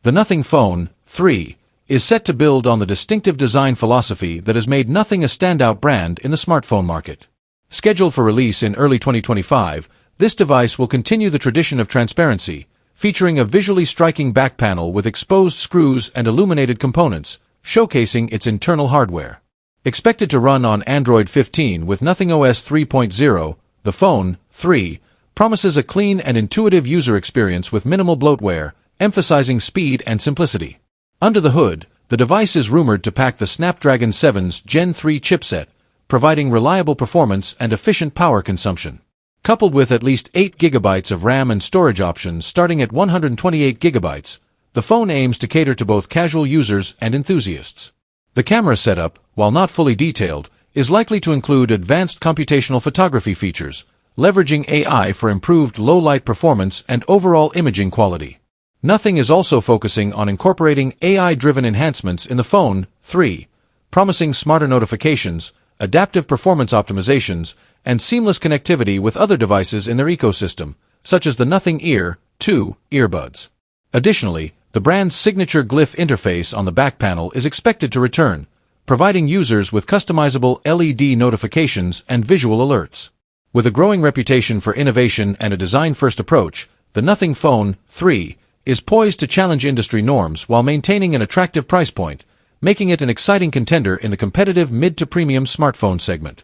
The Nothing Phone 3 is set to build on the distinctive design philosophy that has made Nothing a standout brand in the smartphone market. Scheduled for release in early 2025, this device will continue the tradition of transparency, featuring a visually striking back panel with exposed screws and illuminated components, showcasing its internal hardware. Expected to run on Android 15 with Nothing OS 3.0, the Phone 3 promises a clean and intuitive user experience with minimal bloatware, emphasizing speed and simplicity. Under the hood, the device is rumored to pack the Snapdragon 7's Gen 3 chipset, providing reliable performance and efficient power consumption. Coupled with at least 8 GB of RAM and storage options starting at 128 GB, the phone aims to cater to both casual users and enthusiasts. The camera setup, while not fully detailed, is likely to include advanced computational photography features, leveraging AI for improved low-light performance and overall imaging quality. Nothing is also focusing on incorporating AI-driven enhancements in the Phone 3, promising smarter notifications, adaptive performance optimizations, and seamless connectivity with other devices in their ecosystem, such as the Nothing Ear 2 earbuds. Additionally, the brand's signature glyph interface on the back panel is expected to return, providing users with customizable LED notifications and visual alerts. With a growing reputation for innovation and a design-first approach, the Nothing Phone 3 is poised to challenge industry norms while maintaining an attractive price point, making it an exciting contender in the competitive mid-to-premium smartphone segment.